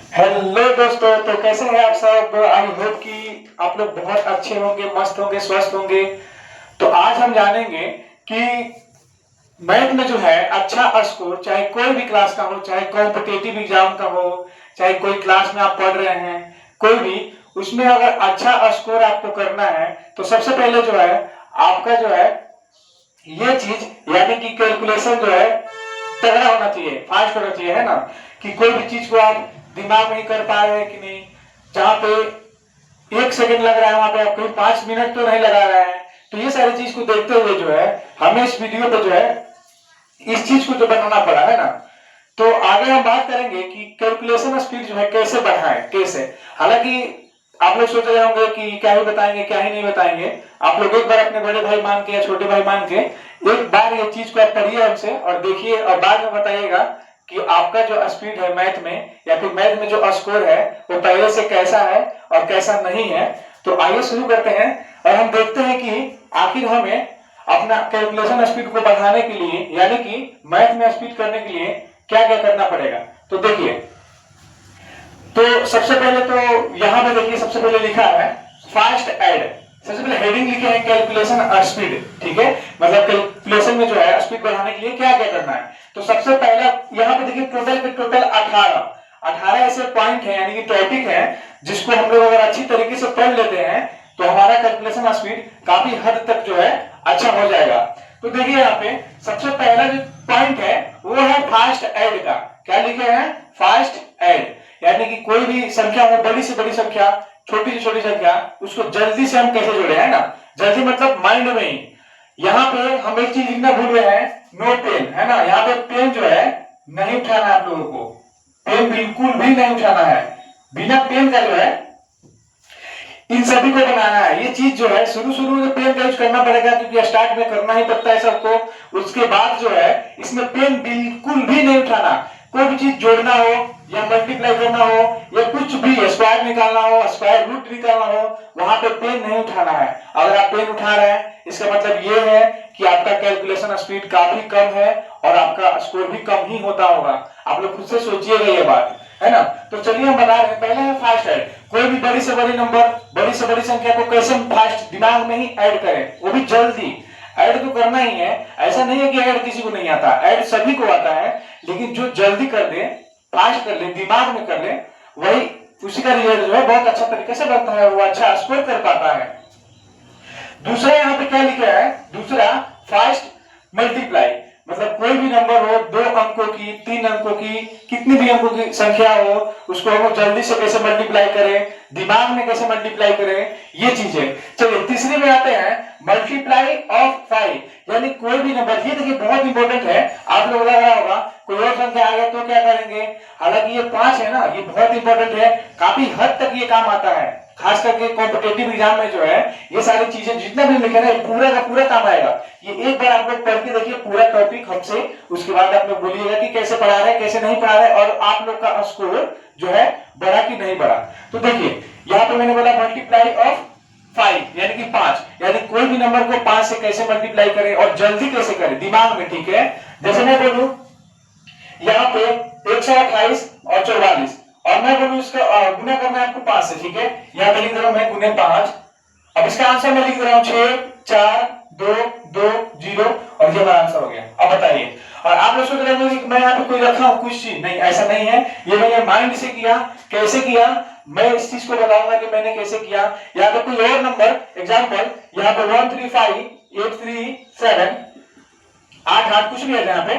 Hello दोस्तों, तो कैसे हैं आप सब। आई होप कि आप लोग बहुत अच्छे होंगे, मस्त होंगे, स्वस्थ होंगे। तो आज हम जानेंगे कि मैथ में जो है अच्छा स्कोर, चाहे कोई भी क्लास का हो, चाहे कॉम्पिटेटिव एग्जाम का हो, चाहे कोई क्लास में आप पढ़ रहे हैं, कोई भी, उसमें अगर अच्छा स्कोर आपको करना है तो सबसे पहले जो है आपका जो है ये चीज यानी कि कैलकुलेशन जो है तगड़ा होना चाहिए, फास्ट होना चाहिए, है ना। कि कोई भी चीज को आप दिमाग में ही कर पा रहे हैं कि नहीं। जहां पे 1 सेकंड लग रहा है वहां पे आप कहीं 5 मिनट तो नहीं लगा रहा है। तो ये सारी चीज को देखते हुए जो है हमें इस वीडियो पे जो है इस चीज को जो बनाना पड़ा, है ना। तो आगे हम बात करेंगे कि कैलकुलेशन स्पीड जो है कैसे बढ़ाएं, कैसे। हालांकि आप लोग सोच रहे होंगे कि क्या ही बताएंगे, क्या ही नहीं बताएंगे। आप लोग एक बार अपने बड़े भाई मान के या छोटे भाई मान के एक बार ये चीज को आप पढ़िए हमसे और देखिए, और बाद में बताइएगा कि आपका जो स्पीड है मैथ में या फिर मैथ में जो स्कोर है वो पहले से कैसा है और कैसा नहीं है। तो आइए शुरू करते हैं और हम देखते हैं कि आखिर हमें अपना कैलकुलेशन स्पीड को बढ़ाने के लिए यानी कि मैथ में स्पीड करने के लिए क्या क्या करना पड़ेगा। तो देखिए, तो सबसे पहले तो यहां पे देखिए, सबसे पहले लिखा है फास्ट ऐड। सबसे पहले हेडिंग लिखे हैं कैलकुलेशन स्पीड, ठीक है। मतलब कैलकुलेशन में जो है स्पीड बढ़ाने के लिए क्या क्या करना है। तो सबसे पहला यहाँ पे देखिए टोटल के टोटल 18 ऐसे पॉइंट है यानी कि टॉपिक है जिसको हम लोग अगर अच्छी तरीके से पढ़ लेते हैं तो हमारा कैलकुलेशन स्पीड काफी हद तक जो है अच्छा हो जाएगा। तो देखिए यहाँ पे सबसे पहला जो पॉइंट है वो है फास्ट ऐड का। क्या लिखे हैं? Fast add. यानी कि कोई भी संख्या हो, बड़ी से बड़ी संख्या, छोटी से छोटी संख्या, उसको जल्दी से हम कैसे जोड़े, है ना। जल्दी मतलब माइंड में ही। यहाँ पे हम एक चीज लिखना भूल गए हैं, नो पेन, है ना। यहाँ पे पेन जो है नहीं उठाना है आप लोगों को। पेन बिल्कुल भी नहीं उठाना है। बिना पेन का जो है इन सभी को बनाना है। ये चीज जो है शुरू शुरू में पेन का यूज करना पड़ेगा क्योंकि स्टार्ट में करना ही पड़ता है सबको। उसके बाद जो है इसमें पेन बिल्कुल भी नहीं उठाना। कोई भी चीज जोड़ना हो या मल्टीप्लाई करना हो या कुछ भी स्क्वायर निकालना हो, स्क्वायर रूट निकालना हो, वहां पे पेन नहीं उठाना है। अगर आप पेन उठा रहे हैं इसका मतलब ये है कि आपका कैलकुलेशन स्पीड काफी कम है और आपका स्कोर भी कम ही होता होगा। आप लोग खुद से सोचिएगा ये बात, है ना। तो चलिए हम बता रहे हैं, पहले है फास्ट ऐड। कोई भी बड़ी से बड़ी नंबर, बड़ी से बड़ी संख्या को कैसे हम फास्ट दिमाग में ही ऐड करें, वो भी जल्दी। ऐड तो करना ही है, ऐसा नहीं है कि ऐड किसी को नहीं आता, ऐड सभी को आता है। लेकिन जो जल्दी कर दे, फास्ट कर ले, दिमाग में कर ले, वही उसी का रिजल्ट जो है बहुत अच्छा तरीके से बनता है, वो अच्छा स्कोर कर पाता है। दूसरा यहाँ पे क्या लिखा है, दूसरा फास्ट मल्टीप्लाई। मतलब कोई भी नंबर हो, 2 अंकों की, 3 अंकों की, कितनी भी अंकों की संख्या हो, उसको हम जल्दी से कैसे मल्टीप्लाई करें, दिमाग में कैसे मल्टीप्लाई करें, ये चीजें। चलिए तीसरी में आते हैं, मल्टीप्लाई ऑफ 5। यानी कोई भी नंबर, ये देखिए बहुत इंपॉर्टेंट है। आप लोग लग रहा होगा कोई और संख्या आ गया तो क्या करेंगे। हालांकि ये 5 है ना, ये बहुत इंपॉर्टेंट है, काफी हद तक ये काम आता है। खास करके कॉम्पिटेटिव एग्जाम में जो है ये सारी चीजें जितना भी लिखे ना, पूरा का पूरा काम आएगा। ये एक बार आप लोग पढ़ के देखिए पूरा टॉपिक हमसे, उसके बाद आप लोग बोलिएगा कि कैसे पढ़ा रहे, कैसे नहीं पढ़ा रहे, और आप लोग का स्कोर जो है बढ़ा कि नहीं बढ़ा। तो देखिए यहाँ पे मैंने बोला मल्टीप्लाई ऑफ 5 यानी कि 5, यानी कोई भी नंबर को 5 से कैसे मल्टीप्लाई करें और जल्दी कैसे करें दिमाग में, ठीक है। जैसे मैं बोलूं यहाँ पे 128 और 44, और मैं बोलूं इसका गुना करना है आपको 5 से, ठीक है। यहाँ पे लिख रहा हूं मैं गुने 5। अब इसका आंसर मैं लिख रहा हूं 6 4 2 2 0, और ये हमारा आंसर हो गया। अब बताइए, और आप लोग सोच रहे होंगे कि मैं यहाँ पे कोई रखा हूं कुछ चीज, नहीं ऐसा नहीं है। ये मैंने माइंड से किया। कैसे किया मैं इस चीज को बताऊंगा कि मैंने कैसे किया। यहाँ पे कोई और नंबर, एग्जाम्पल यहाँ पे 135 837 8 8 कुछ भी है यहाँ पे,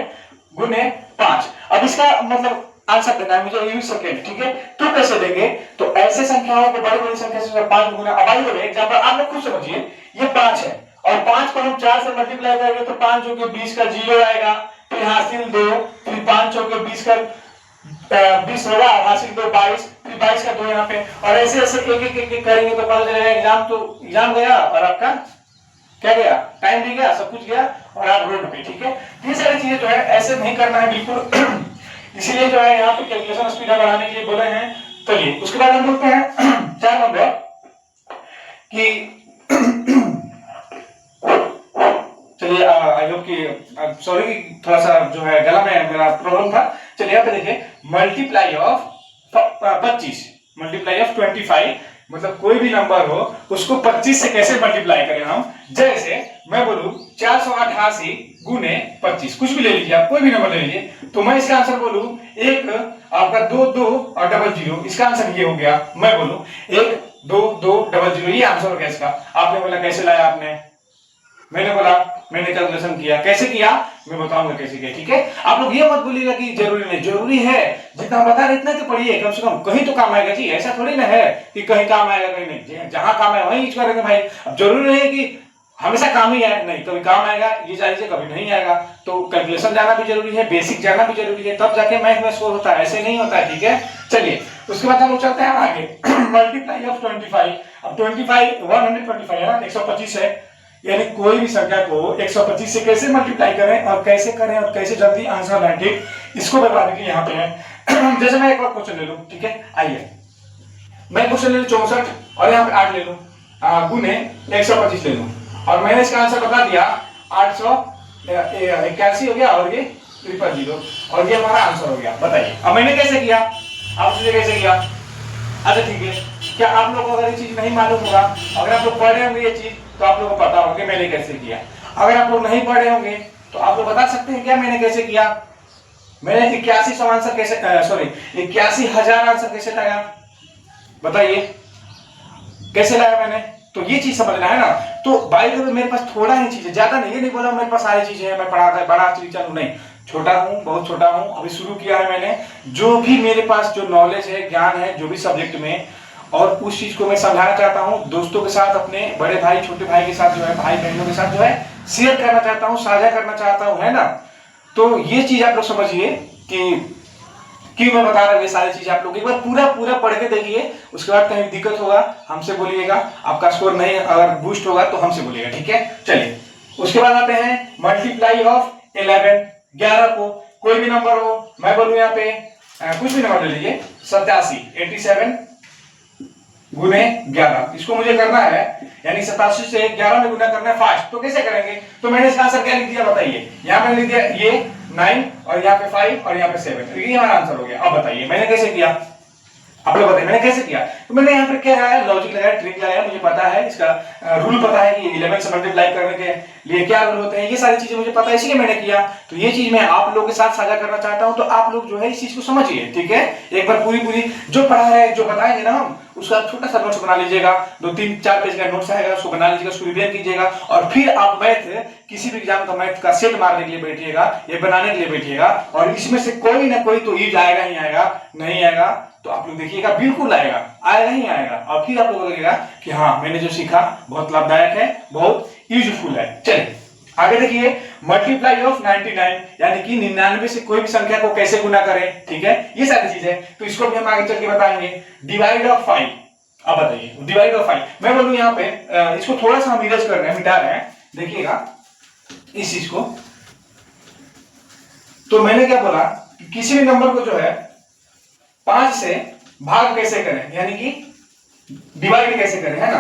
गुने 5। अब इसका मतलब आंसर देना है मुझे यूं सेकंड, ठीक है। तो कैसे देंगे, तो ऐसे संख्याओं को बड़ी बड़ी संख्या से 5 गुना। अब आइए एग्जांपल आप लोग खुद समझिए, ये 5 है और 5 को हम 4 से मल्टीप्लाई करेंगे तो 5 जो कि 20 का 0 आएगा, फिर हासिल 2, फिर 5 जो कि 20 का 20 होगा, हासिल 2 22, फिर 22 का 2 यहाँ पे, और ऐसे ऐसे एक एक करेंगे तो पता चलेगा एग्जाम तो एग्जाम गया और आपका क्या गया, टाइम भी गया, सब कुछ गया, और आप रोड पे, ठीक है। ये सारी चीजें जो है ऐसे नहीं करना है बिल्कुल। इसीलिए जो है यहाँ पे कैलकुलेशन स्पीड बढ़ाने के लिए बोले हैं। चलिए उसके बाद हम बोलते हैं 4 नंबर कि चलिए आई होप कि सॉरी थोड़ा सा जो है गला में मेरा प्रॉब्लम था। चलिए यहाँ पे देखिए मल्टीप्लाई ऑफ और 25 मल्टीप्लाई ऑफ 25, मतलब कोई भी नंबर हो उसको 25 से कैसे मल्टीप्लाई करें हम। जैसे मैं बोलूं 488 गुने 25, कुछ भी ले लीजिए आप, कोई भी नंबर ले लीजिए, तो मैं इसका आंसर बोलूं एक आपका 2 2 और डबल 0, इसका आंसर ये हो गया। मैं बोलूं 1 2 2 डबल 0, ये आंसर हो गया इसका। आपने बोला कैसे लाया आपने, मैंने बोला मैंने कैलकुलेशन किया। कैसे किया मैं बताऊंगा कैसे किया, ठीक है। आप लोग ये मत बोलिएगा कि जरूरी नहीं, जरूरी है, जितना बता रहे इतना तो पढ़िए, कम से कम कहीं तो काम आएगा जी। ऐसा थोड़ी ना है कि कहीं काम आएगा कहीं नहीं, जहां काम है वहीं यूज करेंगे भाई। अब जरूरी नहीं है कि हमेशा काम ही आए, नहीं, कभी काम आएगा ये चाहिए, कभी नहीं आएगा। तो कैलकुलेशन जाना भी जरूरी है, बेसिक जाना भी जरूरी है, तब जाके मैथ में स्कोर होता है, ऐसे नहीं होता है, ठीक है। चलिए उसके बाद हम लोग चलते हैं आगे। Multiply of 25। अब 25 125 है ना, 125 है, यानी कोई भी संख्या को 125 से कैसे मल्टीप्लाई करें और कैसे जल्दी आंसर लाएं, ठीक, इसको बताने के लिए यहाँ पे है। जैसे मैं एक और क्वेश्चन ले लूं, ठीक है, आइए मैं क्वेश्चन ले लूं 64 और यहाँ पे 8 ले लूं गुने 125 ले लूं, और मैंने इसका आंसर बता दिया 881 हो गया और ये 000, और ये हमारा आंसर हो गया। बताइए अब मैंने कैसे किया, आप मुझे कैसे किया। अच्छा ठीक है, क्या आप लोगों को अगर ये चीज नहीं मालूम होगा, अगर आप लोग पढ़े होंगे ये चीज, तो आप लोगों को पता होगा मैंने कैसे किया। अगर आप लोग नहीं पढ़े होंगे तो आप लोग बता सकते हैं क्या मैंने कैसे किया। मैंने 8100 आंसर कैसे, सॉरी 81,000 आंसर कैसे लाया, बताइए कैसे लाया मैंने। तो ये चीज समझना है ना। तो बाई द वे मेरे पास थोड़ा ही चीज है, ज्यादा नहीं, ये नहीं बोला मेरे पास सारी चीजें हैं, मैं पढ़ा बड़ा टीचर हूं, नहीं, छोटा हूं, बहुत छोटा हूं, अभी शुरू किया है मैंने। जो भी मेरे पास जो नॉलेज है, ज्ञान है, जो भी सब्जेक्ट में, और उस चीज को मैं समझाना चाहता हूं दोस्तों के साथ, अपने बड़े भाई छोटे भाई के साथ जो है, भाई बहनों के साथ जो है शेयर करना चाहता हूं, साझा करना चाहता हूं, है ना। तो ये चीज आप लोग समझिए कि क्यों मैं बता रहा हूं ये सारी चीजें। आप लोग एक बार पूरा पूरा पढ़ के देखिए, उसके बाद कहीं दिक्कत होगा हमसे बोलिएगा, आपका स्कोर नहीं अगर बूस्ट होगा तो हमसे बोलिएगा, ठीक है। चलिए उसके बाद आते हैं मल्टीप्लाई ऑफ 11, 11 को कोई भी नंबर हो, मैं बोलूं यहाँ पे कुछ भी नंबर ले लीजिए, 87 गुने 11, इसको मुझे करना है, यानी 87 से 11 में गुना करना है फास्ट। तो कैसे करेंगे, तो मैंने इसका आंसर क्या लिख दिया बताइए, यहाँ पे लिख दिया ये 9 और यहाँ पे 5 और यहाँ पे 7, तो ये हमारा आंसर हो गया। अब बताइए मैंने कैसे किया, आप लोग बताइए मैंने कैसे किया। तो मैंने यहाँ पे क्या है, लॉजिक लगाया, ट्रिक लगाया, मुझे पता है इसका रूल पता है कि 11 से मल्टीप्लाई करने के लिए क्या रूल होते हैं, ये सारी चीजें मुझे पता है, इसलिए मैंने किया। तो ये चीज मैं आप लोगों के साथ साझा करना चाहता हूं, तो आप लोग जो है इस चीज को समझिए, ठीक है। एक बार पूरी जो पढ़ा है, जो बताएंगे ना हम, उसका छोटा सा नोट्स बना लीजिएगा, 2-3-4 पेज का नोट्स आएगा, उसको बना लीजिएगा, उसको रिवीजन कीजिएगा, और फिर आप मैथ किसी भी एग्जाम का मैथ का सेट मारने के लिए बैठिएगा, ये बनाने के लिए बैठिएगा, और इसमें से कोई ना कोई तो ईज आएगा ही आएगा, नहीं आएगा तो आप लोग देखिएगा बिल्कुल आएगा, आएगा ही आएगा, और फिर आप लोगों को लगेगा कि हाँ मैंने जो सीखा बहुत लाभदायक है, बहुत यूजफुल है। चलिए आगे देखिए, मल्टीप्लाई ऑफ 99, यानी कि 99 से कोई भी संख्या को कैसे गुना करें, ठीक है, ये सारी चीजें, तो इसको भी हम आगे चल के बताएंगे। डिवाइड ऑफ 5, अब बताइए डिवाइड ऑफ 5, मैं बोलूं यहाँ पे इसको थोड़ा सा हम इरेज कर रहे हैं, मिटा रहे हैं, देखिएगा इस चीज को। तो मैंने क्या बोला कि किसी भी नंबर को जो है 5 से भाग कैसे करें, यानी कि डिवाइड कैसे करें, है ना।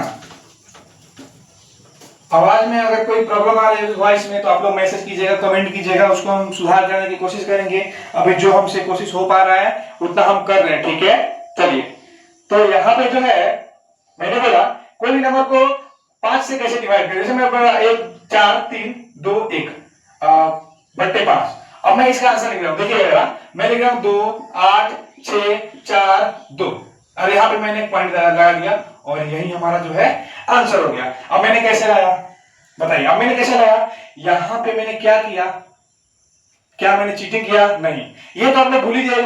आवाज में अगर कोई प्रॉब्लम आ रही है वॉइस में, तो आप लोग मैसेज कीजिएगा, कमेंट कीजिएगा, उसको हम सुधार करने की कोशिश करेंगे। अभी जो हमसे कोशिश हो पा रहा है उतना हम कर रहे हैं, ठीक है। चलिए तो यहाँ पे जो है मैंने बोला कोई भी नंबर को 5 से कैसे डिवाइड करें, जैसे मैं बोला 1 4 3 2 1 बट्टे 5। अब मैं इसका आंसर लिख रहा हूं, देखिएगा मैं लिख रहा हूं 2 8 6 4 2, और यहाँ पे मैंने एक पॉइंट लगा दिया, और यही हमारा जो है आंसर हो गया। अब मैंने कैसे लाया बताइए, अब मैंने कैसे लाया, यहां पे मैंने क्या किया, क्या मैंने चीटिंग किया, नहीं, ये तो आपने भूल ही दिया,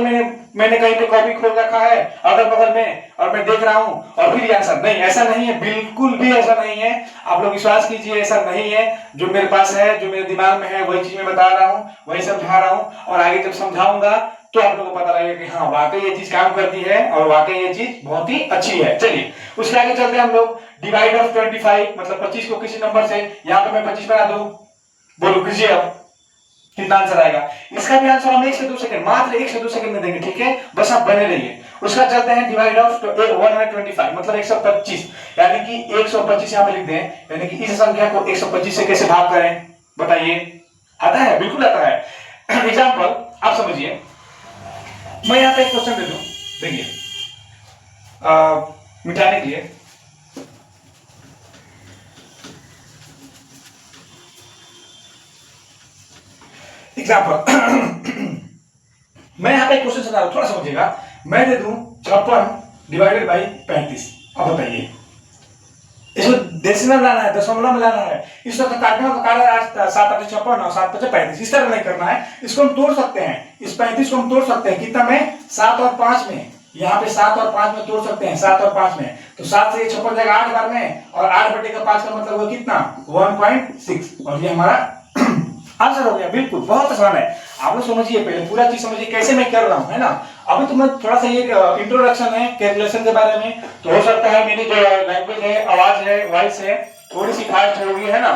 मैंने कहीं पे कॉपी खोल रखा है अगल बगल में और मैं देख रहा हूं और फिर आंसर, नहीं ऐसा नहीं है, बिल्कुल भी ऐसा नहीं है। आप लोग विश्वास कीजिए ऐसा नहीं है, जो मेरे पास है, जो मेरे दिमाग में है, वही चीज मैं बता रहा हूं, वही समझा रहा हूं, और आगे जब समझाऊंगा तो आप लोगों को पता लगेगा कि हाँ वाकई ये चीज काम करती है और वाकई ये चीज बहुत ही अच्छी है। चलिए उसके आगे चलते हैं हम लोग। डिवाइड ऑफ 25, मतलब 25 को किसी नंबर से, यहाँ पे मैं 25 बना दूं, बोलो कीजिए अब कितना आंसर आएगा। इसका भी आंसर हम 1 से 2 सेकंड, मात्र 1 से 2 सेकंड में देंगे, ठीक है, बस आप बने रहिए। उसका चलते हैं डिवाइड ऑफ 125, मतलब 125, यानी कि 125 यहाँ पे लिख दें, यानी कि इस संख्या को 125 से कैसे भाग करें बताइए। आता है, बिल्कुल आता है। एग्जाम्पल आप समझिए, मैं यहाँ पे एक क्वेश्चन दे दूं, देखिए मिटाने के लिए एग्जाम्पल मैं यहाँ पे क्वेश्चन चला रहा हूं, थोड़ा समझिएगा। मैं दे दूं 56 डिवाइडेड बाई 35। अब बताइए, इसको डेसिमल लाना है, दशमलव में लाना है। इस वक्त काटने का कारण आज 7 8 56 और 7 5 35। इस तरह नहीं करना है, इसको हम तोड़ सकते हैं। इस 35 को हम तोड़ सकते हैं कितना में, 7 और 5 में। यहाँ पे 7 और 5 में तोड़ सकते हैं, 7 और 5 में। तो 7 से 56 जाएगा 8 बार में, और 8 बटे का 5 का मतलब वो कितना, 1.6। और ये हमारा आंसर हो गया। बिल्कुल, बहुत आसान है। आप लोग समझिए, पहले पूरा चीज समझिए कैसे मैं कर रहा हूँ, है ना। अभी तो मैं थोड़ा सा ये इंट्रोडक्शन है कैलकुलेशन के बारे में, तो हो सकता है मेरी जो लैंग्वेज है, आवाज है, वॉइस है, थोड़ी सी फास्ट होगी, है ना।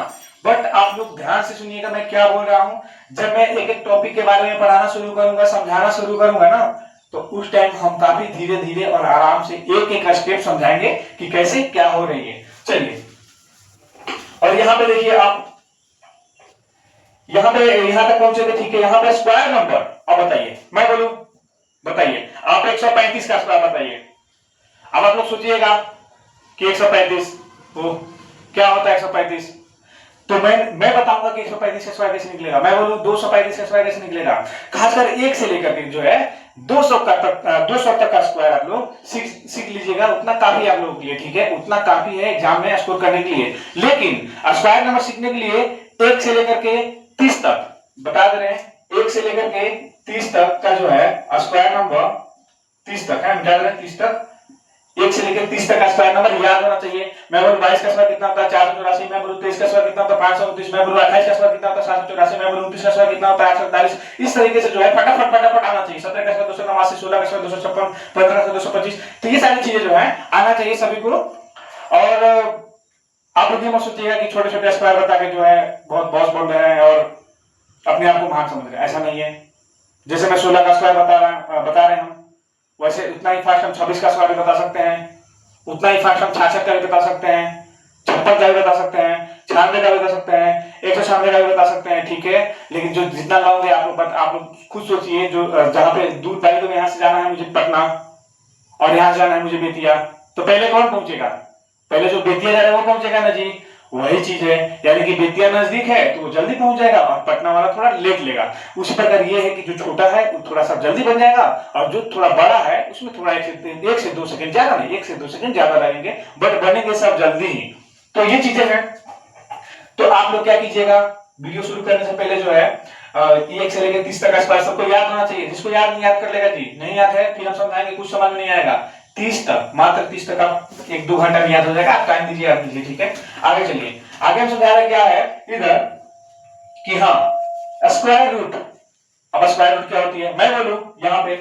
बट आप लोग ध्यान से सुनिएगा मैं क्या बोल रहा हूँ। जब मैं एक एक टॉपिक के बारे में पढ़ाना शुरू करूंगा, समझाना शुरू करूंगा ना, तो उस टाइम हम काफी धीरे धीरे और आराम से एक एक स्टेप समझाएंगे कि कैसे क्या हो रही है। चलिए, और यहाँ पे देखिए आप, यहाँ तक पहुंचे थे, ठीक है। यहाँ पे स्क्वायर नंबर, अब बताइए, मैं बोलूं, बताइए आप 135 का स्क्वायर बताइए। अब आप लोग सोचिएगा कि 135 वो क्या होता है 135। तो मैं बताऊंगा कि 135 का स्क्वायर कैसे निकलेगा। मैं बोलूं 235 का स्क्वायर कैसे निकलेगा। खासकर 1 से लेकर के जो है 200 तक का स्क्वायर आप लोग सीख लीजिएगा। उतना काफी आप लोगों के लिए, ठीक है, उतना काफी है एग्जाम में स्कोर करने के लिए। लेकिन स्क्वायर नंबर सीखने के लिए 1 से लेकर के 30 तक बता दे रहे हैं, 1 से लेकर के 30 तक का जो है स्क्वायर नंबर 30 तक है, बता दे रहे हैं 30 तक। 1 से लेकर 30 तक का स्क्वायर नंबर याद होना चाहिए। मैं बोलूं 22 का स्क्वायर कितना होता है, 484। मैं बोलूं 23 का स्क्वायर कितना होता है, 529। मैं बोलूं 28 का स्क्वायर कितना होता है, 784। मैं बोलूं 29 का स्क्वायर कितना होता है, 847। इस तरीके से जो है फटाफट आना चाहिए। 17 का स्क्वायर 289, 16 का स्क्वायर 256, 15 का 225। तो ये सारी चीजें जो है आना चाहिए सभी को। और आप लोग ये मत सोचिएगा कि छोटे छोटे स्क्वायर बता के जो है बहुत बॉस बोल रहे हैं और अपने आप को महान समझ रहे हैं, ऐसा नहीं है। जैसे मैं 16 का स्क्वायर बता रहे हम, वैसे उतना ही फास्ट हम 26 का स्क्वायर भी बता सकते हैं, उतना ही फास्ट हम 66 का भी बता सकते हैं, 56 का भी बता सकते हैं, 96 का भी बता सकते हैं, 196 का भी बता सकते हैं, ठीक है। लेकिन जो जितना लाओगे आप लोग खुद सोचिए। जो जहां पे दूर दाई, तो यहाँ से जाना है मुझे पटना और यहाँ से जाना है मुझे बेतिया, तो पहले कौन पहुंचेगा, पहले जो बेतिया जा रहा है वो पहुंचेगा ना जी। वही चीज है, यानी कि बेतिया नजदीक है तो वो जल्दी पहुंच जाएगा और पटना वाला थोड़ा लेट लेगा। उसी प्रकार ये है कि जो छोटा है वो थोड़ा सा जल्दी बन जाएगा, और जो थोड़ा बड़ा है उसमें थोड़ा 1 से 2 सेकंड ज्यादा नहीं, 1 से 2 सेकंड ज्यादा लगेंगे, बट बनेंगे सब जल्दी ही। तो ये चीजें हैं। तो आप लोग क्या कीजिएगा, वीडियो शुरू करने से पहले जो है 1 से लेकर 30 तक का स्क्वायर सबको याद होना चाहिए। जिसको याद नहीं, याद कर लेगा जी, नहीं याद है फिर हम समझाएंगे, कुछ समझ में नहीं आएगा। 30 तक, मात्र 30 तक आप 1-2 घंटा में याद हो जाएगा। आप टाइम दीजिए, आप दीजिए, ठीक है। आगे चलिए, आगे हम समझा रहे क्या है इधर कि हाँ स्क्वायर रूट। अब स्क्वायर रूट क्या होती है, मैं बोलूं यहाँ पे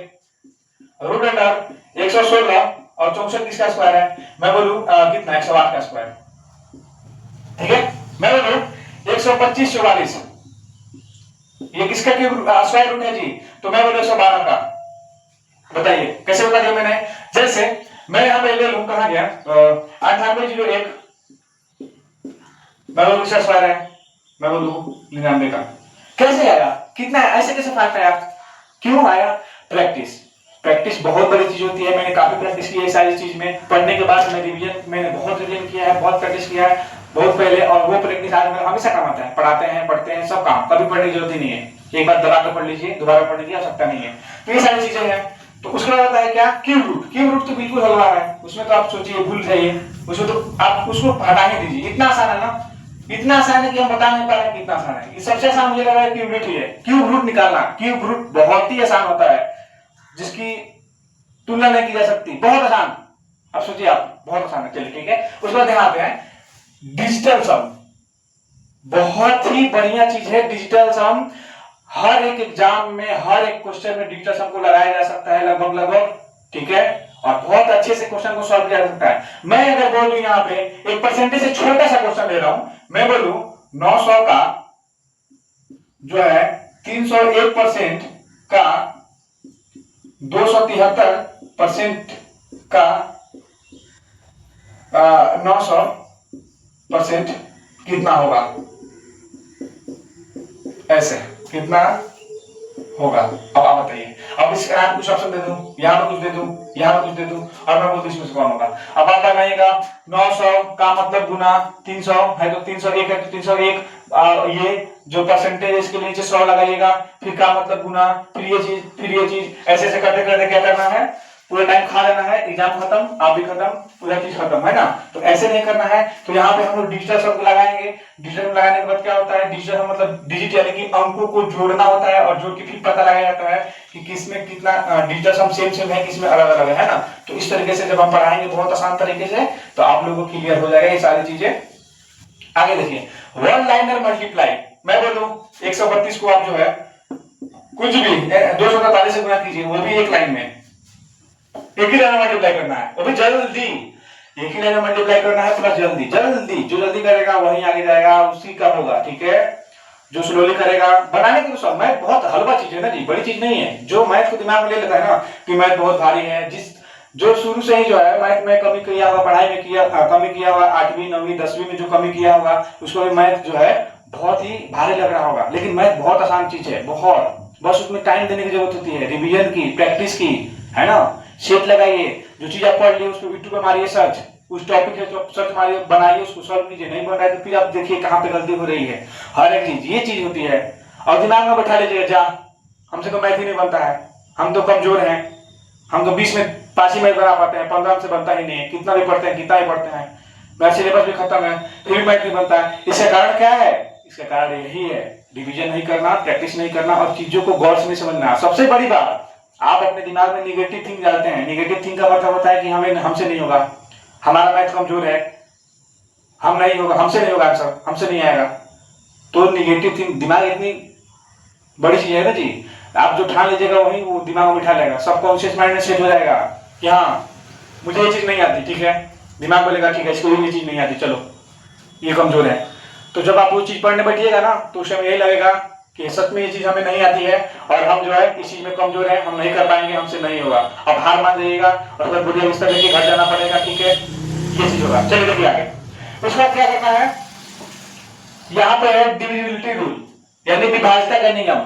रूट अंडर 116 और 64 किसका स्क्वायर है, मैं बोलूं कितना 108 का स्क्वायर, ठीक है। मैं बोलूं 125 44, ये किसका स्क्वायर रूट है जी, तो मैं बोलूं 112 का। बताइए कैसे बता दिया मैंने। जैसे मैं यहां पे ले लूं, कहां गया 9801, मैं बोलूं इसका स्क्वायर है, मैं बोलूं 99 का। कैसे आया, कितना है, ऐसे कैसे फैक्ट आया, क्यों आया, प्रैक्टिस। प्रैक्टिस बहुत बड़ी चीज होती है। मैंने काफी प्रैक्टिस की है सारी चीज में। पढ़ने के बाद मैंने बहुत रिवीजन किया है, बहुत प्रैक्टिस किया है बहुत पहले, और वो प्रैक्टिस आज मेरा हमेशा काम आता है। पढ़ाते हैं, पढ़ते हैं, सब काम, कभी पढ़ने की जरूरत ही नहीं है। एक बार दबा कर पढ़ लीजिए, दोबारा पढ़ने की आवश्यकता नहीं है। तो ये सारी चीजें हैं। तो उसके बाद आता है क्या, क्यूब रूट। क्यूब रूट तो बिल्कुल हलवा है, उसमें तो आप सोचिए भूल जाइए, उसमें तो आप उसको हटा ही दीजिए। इतना आसान है ना, इतना आसान है कि हम बता नहीं पा रहे हैं कितना आसान है। सबसे आसान मुझे लगा है क्यूब रूट ही है। क्यूब रूट निकालना, क्यूब रूट बहुत ही आसान होता है, जिसकी तुलना नहीं की जा सकती, बहुत आसान। अब सोचिए आप, बहुत आसान है। चलिए ठीक है, उसके बाद यहाँ पे है डिजिटल सम। बहुत ही बढ़िया चीज है डिजिटल सम। हर एक एग्जाम में, हर एक क्वेश्चन में डिजिटल सम को लगाया जा सकता है लगभग, ठीक है, और बहुत अच्छे से क्वेश्चन को सॉल्व किया जा सकता है। मैं अगर बोलूं यहाँ पे एक परसेंटेज से छोटा सा क्वेश्चन ले रहा हूं, मैं बोलूं 900 का जो है 301% का 273% का 900% कितना होगा, ऐसे कितना होगा। अब आप बताइए, अब इस यहाँ पे कुछ ऑप्शन दे दूं, यहाँ पे कुछ दे दूं, यहाँ पे कुछ दे दूं, और मैं बोलती इसमें से कौन होगा। अब आप लगाइएगा 900 का मतलब गुना 300 है तो 301 है तो 301, ये जो परसेंटेज इसके नीचे 100 लगाइएगा, फिर का मतलब गुना, फिर ये चीज, फिर ये चीज, ऐसे ऐसे करते करते क्या करना है, पूरा टाइम खा लेना है, एग्जाम खत्म, आप भी खत्म, पूरा चीज खत्म, है ना। तो ऐसे नहीं करना है। तो यहाँ पे हम लोग डिजिटल शब्द लगाएंगे। डिजिटल लगाने के बाद क्या होता है, डिजिटल मतलब डिजिट यानी कि अंकों को जोड़ना होता है, और जोड़ के फिर पता लगाया जाता है कि किसमें कितना डिजिटल सम सेम सेम है, किसमें अलग अलग है ना। तो इस तरीके से जब हम पढ़ाएंगे बहुत आसान तरीके से, तो आप लोगों को क्लियर हो जाएगा ये सारी चीजें। आगे देखिए, वन लाइनर मल्टीप्लाई, मैं बोलूं 132 को आप जो है कुछ भी 243 से गुना कीजिए, वो भी एक लाइन में, एक ही लाइन में मल्टीप्लाई करना है, वो भी जल्दी, एक ही लाइन में मल्टीप्लाई करना है, प्लस जल्दी जल्दी, जो जल्दी करेगा वही आगे जाएगा, उसी का होगा, ठीक है। जो स्लोली करेगा, बनाने के तो मैथ बहुत हलवा चीज है ना जी, बड़ी चीज नहीं है। जो मैथ को दिमाग में ले लेता है ना कि मैथ बहुत भारी है, जो शुरू से ही जो है मैथ में कमी किया होगा, पढ़ाई में कमी किया होगा, 8वीं 9वीं 10वीं में जो कमी किया होगा, उसको भी मैथ जो है बहुत ही भारी लग रहा होगा। लेकिन मैथ बहुत आसान चीज है, बहुत, बस उसमें टाइम देने की जरूरत होती है, रिवीजन की, प्रैक्टिस की, है ना। सेट लगाइए, जो चीज आप पढ़ लिए उसको यूट्यूब पे मारिए सर्च, उस टॉपिक है तो सर्च मारिए, बनाइए, उसको सॉल्व कीजिए, नहीं बन रहा है तो फिर आप देखिए कहाँ पे गलती हो रही है, हर एक चीज, ये चीज होती है। और दिमाग में बैठा लीजिएगा, जा हमसे तो मैथ ही नहीं बनता है, हम तो कमजोर हैं, हम तो 20 में 5 ही मैथ बना पाते हैं, 15 से बनता ही नहीं है, कितना भी पढ़ते हैं, कितना ही पढ़ते हैं, मेरा सिलेबस भी खत्म है, फिर भी मैथ नहीं बनता है। इसका कारण क्या है, इसका कारण यही है, रिवीजन नहीं करना, प्रैक्टिस नहीं करना, और चीजों को गौर से नहीं समझना। सबसे बड़ी बात, आप अपने दिमाग में निगेटिव थिंक डालते हैं। निगेटिव थिंक का मतलब होता है कि हमें, हमसे नहीं होगा, हमारा मैथ कमजोर है, हम नहीं होगा, हमसे नहीं होगा आंसर, हमसे नहीं आएगा। तो निगेटिव थिंक, दिमाग इतनी बड़ी चीज है ना जी, आप जो ठान लीजिएगा वही वो दिमाग में बिठा लेगा, सबकॉन्शियस माइंड में सेट हो जाएगा कि हाँ मुझे ये चीज नहीं आती, ठीक है, दिमाग बोलेगा ठीक है इसको ये चीज नहीं आती, चलो ये कमजोर है। तो जब आप वो चीज पढ़ने बैठिएगा ना, तो उस समय यही लगेगा कि सच में ये चीज हमें नहीं आती है, और हम जो है इस चीज में कमजोर है, हम नहीं कर पाएंगे, हमसे नहीं होगा। अब हार मान जाइएगा और फिर बुढ़िया बिस्तर लेके घर जाना पड़ेगा, ठीक है, ये चीज होगा। चलिए देखिए आगे, उसके बाद क्या करना है, यहाँ पे है डिविजिबिलिटी रूल, यानी विभाज्यता का नियम,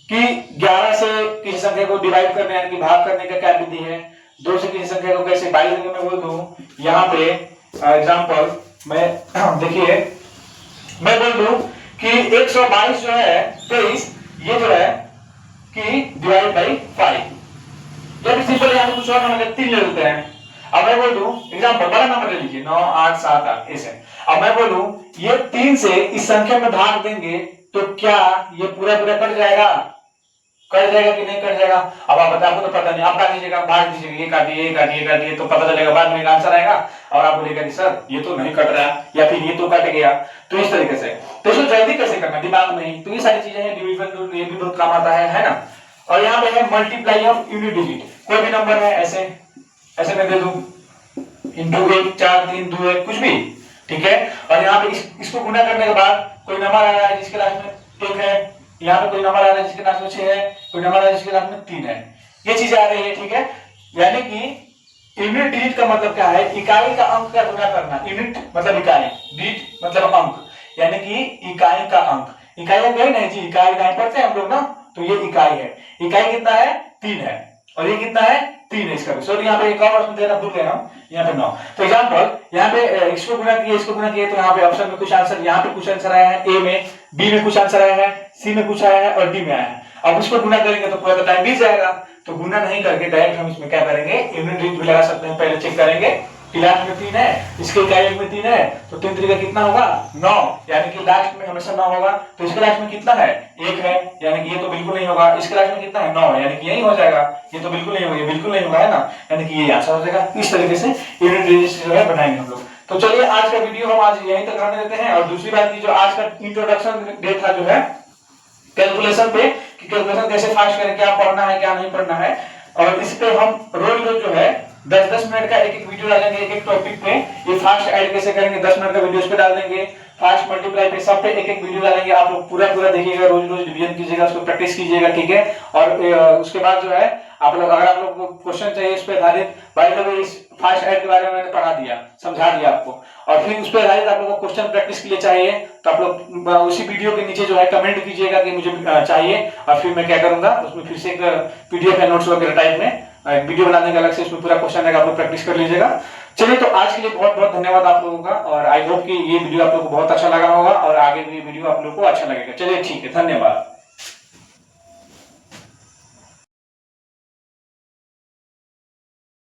कि 11 से किसी संख्या को डिवाइड करने यानी कि भाग करने का क्या विधि है, 2 से किसी संख्या को कैसे, 22 में बोल दूं यहाँ पे एग्जांपल मैं देखिए, मैं बोल दूं कि 122 जो है 23, ये जो है कि डिवाइड बाई 5, या फिर सिंपल यहाँ पे कुछ और नंबर 3 ले लेते हैं। अब मैं बोल दूं एग्जांपल, बड़ा नंबर ले लीजिए 9 8 7 8 ऐसे। अब मैं बोलूं ये 3 से इस संख्या में भाग देंगे तो क्या ये पूरा पूरा कट जाएगा, कट जाएगा कि नहीं कट जाएगा। अब आप बताओ, आपको तो पता नहीं, आप काट लीजिएगा, भाग दीजिएगा, ये काटिए ये काटिए ये काटिए, तो पता चलेगा बाद में आंसर आएगा, और आप बोलेगा सर ये तो नहीं कट रहा, या फिर ये तो कट गया। तो इस तरीके से, तो इसको जल्दी कैसे करना, दिमाग में ही, तो ये सारी चीजें हैं, डिवीजन रूल ये भी बहुत काम आता है ना। और यहाँ पे है मल्टीप्लाई ऑफ यूनिट डिजिट, कोई भी नंबर है ऐसे ऐसे मैं दे दूं इंटू 1 4 3 2 1 कुछ भी, ठीक है। और यहाँ पे इसको गुना करने के बाद कोई नंबर आ रहा है जिसके लास्ट में 1 है, यहाँ पे कोई नंबर आ रहा है जिसके लास्ट में 6 है, कोई नंबर आ रहा है जिसके लास्ट में 3 है, ये चीजें आ रही है, ठीक है। यानी कि यूनिट डिजिट का मतलब क्या है, इकाई का अंक का गुना करना, यूनिट मतलब इकाई, डिजिट मतलब अंक, यानी कि इकाई का अंक, इकाई गई नहीं जी, इकाई नहीं पढ़ते हम लोग ना, तो ये इकाई है, इकाई कितना है 3 है, और ये कितना है 3 है इसका, सॉरी यहाँ पे एक और ऑप्शन देना भूल गए हम, यहाँ पे 9। तो एग्जांपल यहाँ पे इसको गुना किए तो यहाँ पे ऑप्शन में कुछ आंसर, यहाँ पे कुछ आंसर आया है ए में, बी में कुछ आंसर आया है, सी में कुछ आया है, और डी में आया है। अब इसको गुना करेंगे तो पूरा टाइम बीत जाएगा, तो गुना नहीं करके डायरेक्ट हम इसमें क्या करेंगे, यूनिट डिजिट भी लगा सकते हैं। पहले चेक करेंगे कि लास्ट में 3 है, इसके इकाई में 3 है, तो 3 3 का कितना होगा 9, यानी कि लास्ट में हमेशा 9 होगा। तो इसके लास्ट में कितना है 1 है, यानी कि ये तो बिल्कुल नहीं होगा। इसके लास्ट में कितना है 9, यानी कि यही हो जाएगा, ये तो बिल्कुल नहीं होगा, ये बिल्कुल नहीं होगा, है ना, यानी कि ये आंसर हो जाएगा। इस तरीके से यूनिट डिजिट जो है बनाएंगे हम लोग। तो चलिए आज का वीडियो हम आज यहीं तक रहने देते हैं। और दूसरी बात की जो आज का इंट्रोडक्शन डे था जो है कैलकुलेशन पे, कि कैलकुलेशन कैसे फास्ट करें, क्या पढ़ना है क्या नहीं पढ़ना है, और इस पे हम रोज रोज जो है 10-10 मिनट का एक एक वीडियो डालेंगे, एक एक टॉपिक पे। ये फास्ट ऐड कैसे करेंगे 10 मिनट का वीडियो इस पे डाल देंगे, फास्ट मल्टीप्लाई पे सब पे एक एक वीडियो डालेंगे। आप लोग पूरा पूरा देखिएगा, रोज रोज रिवीजन कीजिएगा, उसको प्रैक्टिस कीजिएगा, ठीक है। और उसके बाद जो है आप लोग, अगर आप लोग को क्वेश्चन चाहिए इस पे आधारित, बाय द वे इस फास्ट ऐड के बारे में मैंने पढ़ा दिया, समझा दिया आपको। और फिर उस पर आधारित आप लोगों को क्वेश्चन प्रैक्टिस के लिए चाहिए तो आप लोग उसी वीडियो के नीचे जो है कमेंट कीजिएगा कि मुझे चाहिए, और फिर मैं क्या करूंगा उसमें फिर से एक पीडीएफ या नोट्स वगैरह टाइप में वीडियो बनाने का अलग से उसमें पूरा क्वेश्चन रहेगा, आप लोग प्रैक्टिस कर लीजिएगा। चलिए, तो आज के लिए बहुत बहुत धन्यवाद आप लोगों का, और आई होप कि ये वीडियो आप लोगों को बहुत अच्छा लगा होगा और आगे भी वीडियो आप लोगों को अच्छा लगेगा। चलिए ठीक है, धन्यवाद।